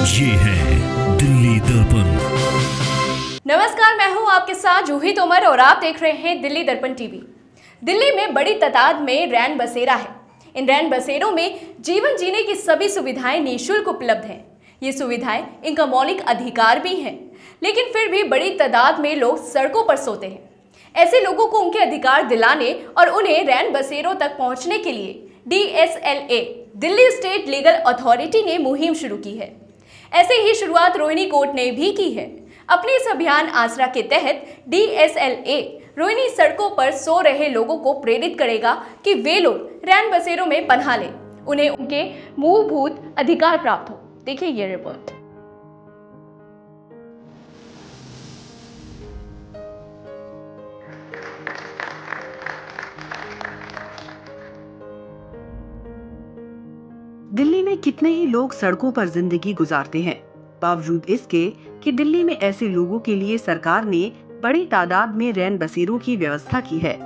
ये है दिल्ली दर्पण। नमस्कार, मैं हूं आपके साथ जूही तोमर और आप देख रहे हैं दिल्ली दर्पण टीवी। दिल्ली में बड़ी तादाद में रैन बसेरा है। इन रैन बसेरों में जीवन जीने की सभी सुविधाएं निःशुल्क उपलब्ध हैं। ये सुविधाएं इनका मौलिक अधिकार भी हैं, लेकिन फिर भी बड़ी तादाद में लोग सड़कों पर सोते हैं। ऐसे लोगों को उनके अधिकार दिलाने और उन्हें रैन बसेरों तक पहुंचने के लिए DSLA Delhi state legal authority ने मुहिम शुरू की है। ऐसे ही शुरुआत रोहिणी कोर्ट ने भी की है। अपने इस अभियान आसरा के तहत DSLA रोहिणी सड़कों पर सो रहे लोगों को प्रेरित करेगा कि वे लोग रैन बसेरों में पनाह लें, उन्हें उनके मूलभूत अधिकार प्राप्त हो। देखिए ये रिपोर्ट। दिल्ली में कितने ही लोग सड़कों पर जिंदगी गुजारते हैं। बावजूद इसके कि दिल्ली में ऐसे लोगों के लिए सरकार ने बड़ी तादाद में रैन बसेरों की व्यवस्था की है,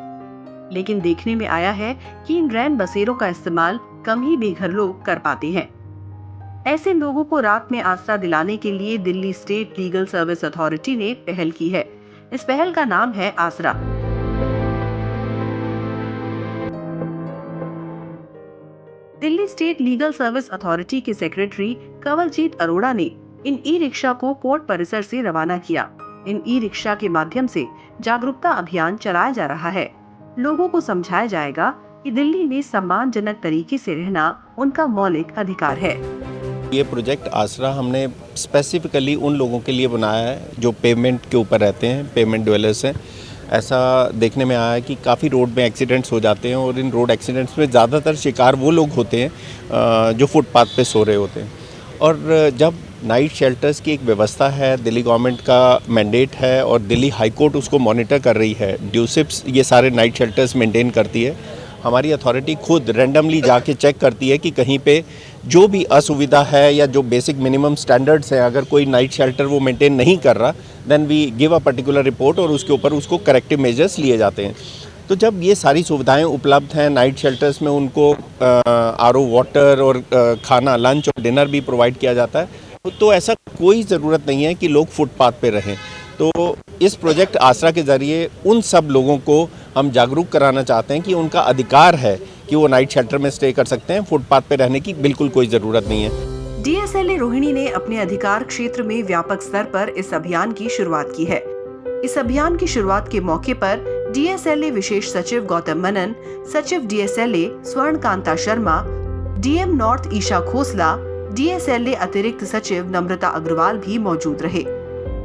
लेकिन देखने में आया है कि इन रैन बसेरों का इस्तेमाल कम ही बेघर लोग कर पाते हैं। ऐसे लोगों को रात में आसरा दिलाने के लिए Delhi state legal service authority ने पहल की है। इस पहल का नाम है आसरा। Delhi state legal service authority के सेक्रेटरी कंवलजीत अरोड़ा ने इन ई रिक्शा को कोर्ट परिसर से रवाना किया। इन ई रिक्शा के माध्यम से जागरूकता अभियान चलाया जा रहा है। लोगों को समझाया जाएगा कि दिल्ली में सम्मानजनक तरीके से रहना उनका मौलिक अधिकार है। ये प्रोजेक्ट आसरा हमने स्पेसिफिकली उन लोगों के लिए बनाया है जो पेमेंट के ऊपर रहते हैं, पेमेंट ड्वेलर्स हैं। ऐसा देखने में आया है कि काफ़ी रोड में एक्सीडेंट्स हो जाते हैं और इन रोड एक्सीडेंट्स में ज़्यादातर शिकार वो लोग होते हैं जो फुटपाथ पे सो रहे होते हैं। और जब नाइट शेल्टर्स की एक व्यवस्था है, दिल्ली गवर्नमेंट का मैंडेट है और दिल्ली हाई कोर्ट उसको मॉनिटर कर रही है, ड्यूसिप्स ये सारे नाइट शेल्टर्स मेंटेन करती है। हमारी अथॉरिटी खुद रैंडमली जाके चेक करती है कि कहीं पे जो भी असुविधा है या जो बेसिक मिनिमम स्टैंडर्ड्स हैं, अगर कोई नाइट शेल्टर वो मेंटेन नहीं कर रहा, then we give a particular report और उसके ऊपर उसको करेक्टिव मेजर्स लिए जाते हैं। तो जब ये सारी सुविधाएं उपलब्ध हैं नाइट शेल्टर्स में, उनको RO वाटर और खाना, लंच और डिनर भी प्रोवाइड किया जाता है, तो ऐसा कोई ज़रूरत नहीं है कि लोग फुटपाथ पे रहें। तो इस प्रोजेक्ट आसरा के ज़रिए उन सब लोगों को हम जागरूक कराना चाहते हैं कि उनका अधिकार है कि वो नाइट शेल्टर में स्टे कर सकते हैं, फुटपाथ पे रहने की बिल्कुल कोई ज़रूरत नहीं है। DSLA रोहिणी ने अपने अधिकार क्षेत्र में व्यापक स्तर पर इस अभियान की शुरुआत की है। इस अभियान की शुरुआत के मौके पर DSLA विशेष सचिव गौतम मनन, सचिव DSLA Swarna Kanta Sharma, DM north Isha Khosla, DSLA अतिरिक्त सचिव नम्रता अग्रवाल भी मौजूद रहे।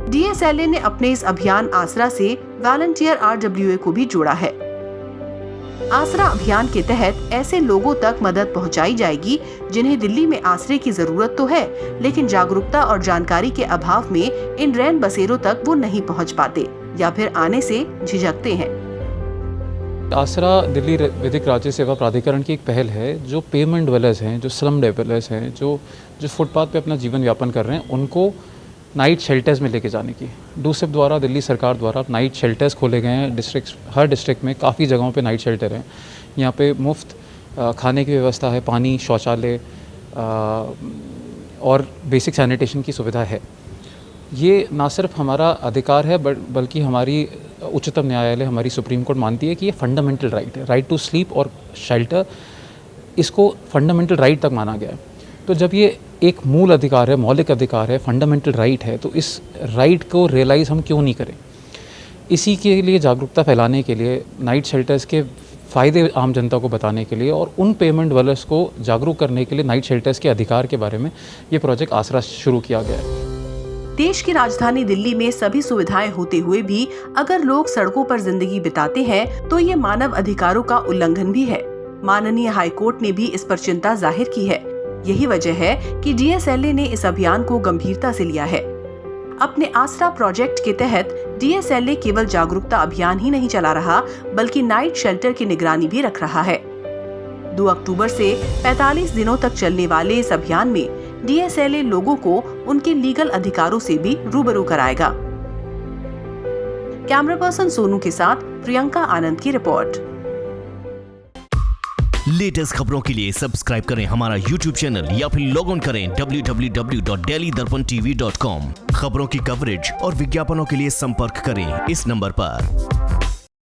DSLA ने अपने इस अभियान आसरा से वॉलंटियर RWA को भी जोड़ा है। आसरा अभियान के तहत ऐसे लोगों तक मदद पहुंचाई जाएगी जिन्हें दिल्ली में आसरे की जरूरत तो है, लेकिन जागरूकता और जानकारी के अभाव में इन रैन बसेरों तक वो नहीं पहुंच पाते या फिर आने से झिझकते हैं। आसरा दिल्ली विधिक राज्य सेवा प्राधिकरण की एक पहल है जो पेमेंट ड्वेलर्स हैं, जो स्लम ड्वेलर्स हैं, जो फुटपाथ पे अपना जीवन यापन कर रहे हैं, उनको नाइट शेल्टर्स में लेके जाने की। डूसिप द्वारा, दिल्ली सरकार द्वारा नाइट शेल्टर्स खोले गए हैं। हर डिस्ट्रिक्ट में काफ़ी जगहों पे नाइट शेल्टर हैं। यहाँ पे मुफ्त खाने की व्यवस्था है, पानी, शौचालय और बेसिक सैनिटेशन की सुविधा है। ये ना सिर्फ हमारा अधिकार है बल्कि हमारी उच्चतम न्यायालय, हमारी सुप्रीम कोर्ट मानती है कि ये फंडामेंटल राइट है। राइट टू स्लीप और शेल्टर, इसको फंडामेंटल राइट तक माना गया है। तो जब ये एक मूल अधिकार है, मौलिक अधिकार है, फंडामेंटल राइट है, तो इस राइट को रियलाइज़ हम क्यों नहीं करें। इसी के लिए जागरूकता फैलाने के लिए, नाइट शेल्टर्स के फ़ायदे आम जनता को बताने के लिए और उन पेमेंट ड्वेलर्स को जागरूक करने के लिए नाइट शेल्टर्स के अधिकार के बारे में ये प्रोजेक्ट आसरा शुरू किया गया है। देश की राजधानी दिल्ली में सभी सुविधाएं होते हुए भी अगर लोग सड़कों पर जिंदगी बिताते हैं तो ये मानव अधिकारों का उल्लंघन भी है। माननीय हाई कोर्ट ने भी इस पर चिंता जाहिर की है। यही वजह है कि DSLA ने इस अभियान को गंभीरता से लिया है। अपने आसरा प्रोजेक्ट के तहत DSLA केवल जागरूकता अभियान ही नहीं चला रहा बल्कि नाइट शेल्टर की निगरानी भी रख रहा है। 2 अक्टूबर से 45 दिनों तक चलने वाले इस अभियान में DSLA लोगों को उनके लीगल अधिकारों से भी रूबरू कराएगा। कैमरा पर्सन सोनू के साथ प्रियंका आनंद की रिपोर्ट। लेटेस्ट खबरों के लिए सब्सक्राइब करें हमारा YouTube चैनल या फिर लॉग ऑन करें www.delhidarpantv.com। खबरों की कवरेज और विज्ञापनों के लिए संपर्क करें इस नंबर पर।